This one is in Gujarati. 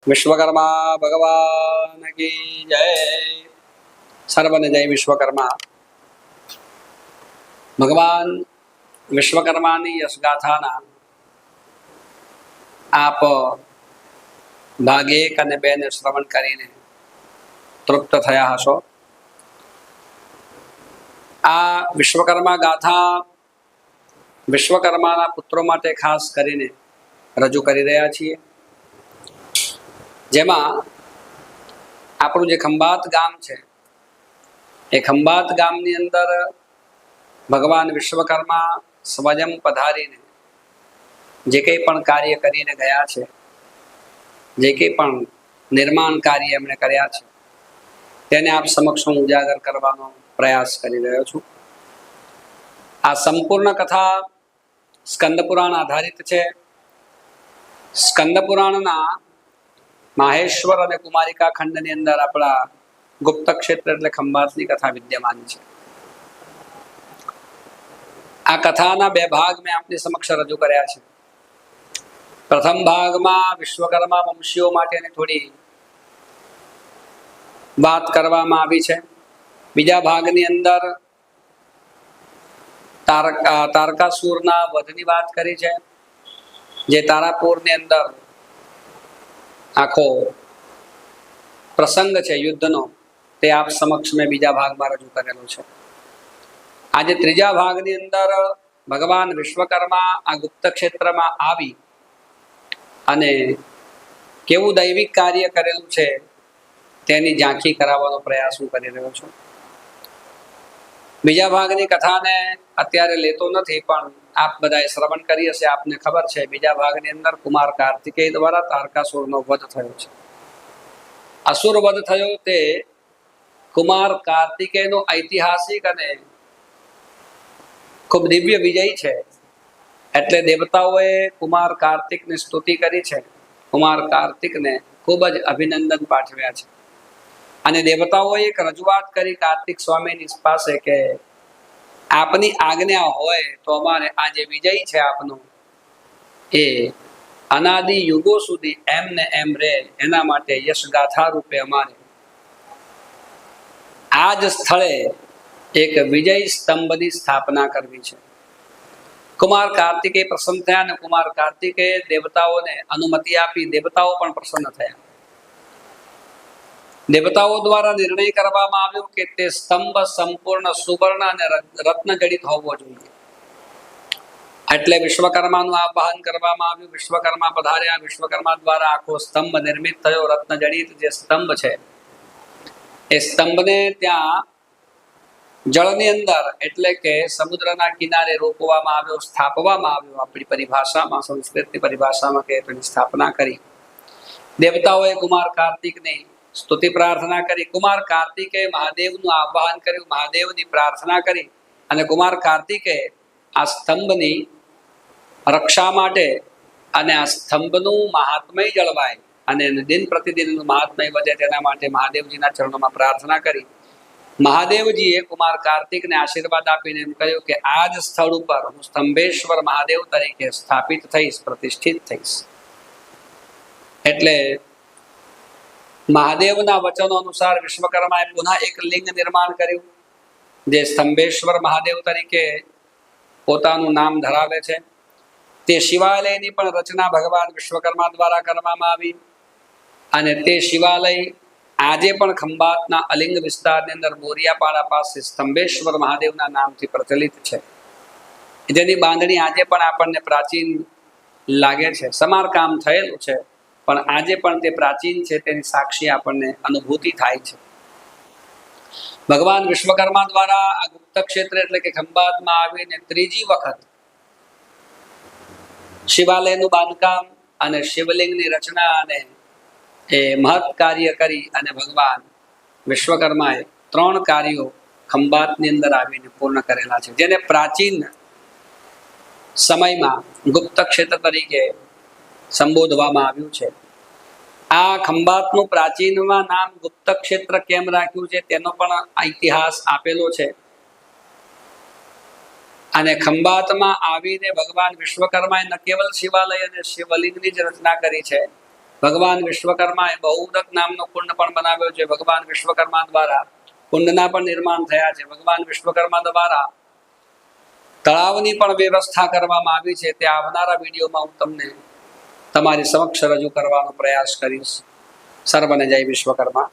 विश्वकर्मा भगवान की जय। सर्वने जय विश्वकर्मा। भगवान विश्वकर्माની યશગાથાના આપ ભાગ 1 અને 2 ને શ્રવણ કરીને તૃપ્ત થયા હશો। આ વિશ્વકર્મા ગાથા વિશ્વકર્માના પુત્રો માટે ખાસ કરીને રજૂ કરી રહ્યા છીએ, જેમાં આપણું જે ખંભાત ગામ છે એ ખંભાત ગામની અંદર ભગવાન વિશ્વકર્મા સ્વયં પધારીને જે કંઈ પણ કાર્ય કરીને ગયા છે, જે કંઈ પણ નિર્માણ કાર્ય એમણે કર્યા છે તેને આપ સમક્ષ હું ઉજાગર કરવાનો પ્રયાસ કરી રહ્યો છું। આ સંપૂર્ણ કથા સ્કંદ પુરાણ આધારિત છે। સ્કંદ પુરાણના માહેશ્વર અને કુમારિકા ખંડની અંદર આપણા ગુપ્ત ક્ષેત્ર એટલે ખંભાતની કથા વિદ્યમાન છે। આ કથાના 2 ભાગ મેં આપની સમક્ષ રજૂ કર્યા છે। પ્રથમ ભાગમાં વિશ્વકર્મા વંશીઓ માટેની થોડી વાત કરવામાં આવી છે। બીજા ભાગની અંદર તારકાસુરના વધની વાત કરી છે, જે તારાપુરની અંદર આખો પ્રસંગ છે યુદ્ધનો, તે આપ સમક્ષ મેં બીજા ભાગમાં રજૂ કરેલો છે। આજે ત્રીજા ભાગની અંદર ભગવાન વિશ્વકર્મા આ ગુપ્ત ક્ષેત્રમાં આવી અને કેવું દૈવિક કાર્ય કરેલું છે તેની ઝાંખી કરાવવાનો પ્રયાસ હું કરી રહ્યો છું। બીજા ભાગની કથાને અત્યારે લેતો નથી, પણ આપ બધાએ શ્રવણ કરી હશે, આપને ખબર છે બીજા ભાગની અંદર કુમાર કાર્તિકેય દ્વારા તારકાસુરનો વધ થયો છે। અસુર વધ થયો તે કુમાર કાર્તિકેયનો ઐતિહાસિક અને ખૂબ દિવ્ય વિજય છે, એટલે દેવતાઓએ કુમાર કાર્તિકની સ્તુતિ કરી છે, કુમાર કાર્તિકને ખૂબ જ અભિનંદન પાઠવ્યા છે। અને દેવતાઓએ એક રજૂઆત કરી કાર્તિક સ્વામીની પાસે કે આપની આજ્ઞા હોય તો અમારે આ જે વિજય છે આપનો એ અનાદિ યુગો સુધી એમને એમ રહે, એના માટે યશગાથા રૂપે અમારે આ જ સ્થળે એક વિજય સ્તંભની સ્થાપના કરવી છે। કુમાર કાર્તિકેય પ્રસન્ન થયા અને કુમાર કાર્તિકેય દેવતાઓને અનુમતિ આપી, દેવતાઓ પણ પ્રસન્ન થયા। દેવતાઓ દ્વારા નિર્ણય કરવામાં આવ્યો કે તે સ્તંભ સંપૂર્ણ સુવર્ણ અને રત્ન જડિત હોવો જોઈએ, એટલે વિશ્વકર્માનું આવાહન કરવામાં આવ્યું। વિશ્વકર્મા પધાર્યા, વિશ્વકર્મા દ્વારા આખો સ્તંભ નિર્મિત થયો, રત્ન જડિત જે સ્તંભ છે એ સ્તંભને ત્યાં જળની અંદર એટલે કે સમુદ્રના કિનારે રોપવામાં આવ્યો, સ્થાપવામાં આવ્યો। આપણી પરિભાષામાં, સંસ્કૃતની પરિભાષામાં કે તેની સ્થાપના કરી। દેવતાઓએ કુમાર કાર્તિકની સ્તુતિ પ્રાર્થના કરી, કુમાર કાર્તિકે મહાદેવનું આહ્વાન કર્યું, મહાદેવની પ્રાર્થના કરી અને કુમાર કાર્તિકે આ સ્તંભની રક્ષા માટે અને આ સ્તંભનું મહાત્મય જળવાય અને દિન પ્રતિદિનનું મહાત્મય વધે તેના માટે મહાદેવજીના ચરણોમાં પ્રાર્થના કરી। મહાદેવજીએ કુમાર કાર્તિકને આશીર્વાદ આપીને એમ કહ્યું કે આ જ સ્થળ ઉપર હું સ્તંભેશ્વર મહાદેવ તરીકે સ્થાપિત થઈશ, પ્રતિષ્ઠિત થઈશ। એટલે મહાદેવના વચનો અનુસાર વિશ્વકર્માએ પુનઃ એક લિંગ નિર્માણ કર્યું, જે સ્તંભેશ્વર મહાદેવ તરીકે પોતાનું નામ ધરાવે છે। તે શિવાલયની પણ રચના ભગવાન વિશ્વકર્મા દ્વારા કરવામાં આવી અને તે શિવાલય આજે પણ ખંભાતના અલિંગ વિસ્તારની અંદર બોરિયાપાડા પાસે સ્તંભેશ્વર મહાદેવના નામથી પ્રચલિત છે, જેની બાંધણી આજે પણ આપણને પ્રાચીન લાગે છે। સમારકામ થયેલું છે, પણ આજે પણ તે પ્રાચીન છે તેની સાક્ષી આપણને અનુભૂતિ થાય છે। ભગવાન વિશ્વકર્મા દ્વારા આ ગુપ્ત ક્ષેત્ર એટલે કે ખંભાતમાં આવીને ત્રીજી વખત શિવાલયનું બાંધકામ અને શિવલિંગની રચના અને એ મહત્ કાર્ય કરી અને ભગવાન વિશ્વકર્માએ 3 કાર્યો ખંભાતની અંદર આવીને પૂર્ણ કરેલા છે, જેને પ્રાચીન સમયમાં ગુપ્ત ક્ષેત્ર તરીકે સંબોધવામાં આવ્યું છે। આ ખંભાતનું પ્રાચીનમાં નામ ગુપ્ત ક્ષેત્ર કેમ રાખ્યું છે તેનો પણ ઇતિહાસ આપેલો છે। અને ખંભાતમાં આવીને ભગવાન વિશ્વકર્માએ ન કેવલ શિવાલય અને શિવલિંગની જ રચના કરી છે, ભગવાન વિશ્વકર્માએ બહુદક નામનો કુંડ પણ બનાવ્યો છે. ભગવાન વિશ્વકર્મા દ્વારા કુંડના પણ નિર્માણ થયા છે. ભગવાન વિશ્વકર્મા દ્વારા તળાવની પણ વ્યવસ્થા કરવામાં આવી છે. તે આવનારા વિડીયોમાં હું તમને તમારી સમક્ષ રજૂ કરવાનો પ્રયાસ કરીશ. સર્વને જય વિશ્વકર્મા.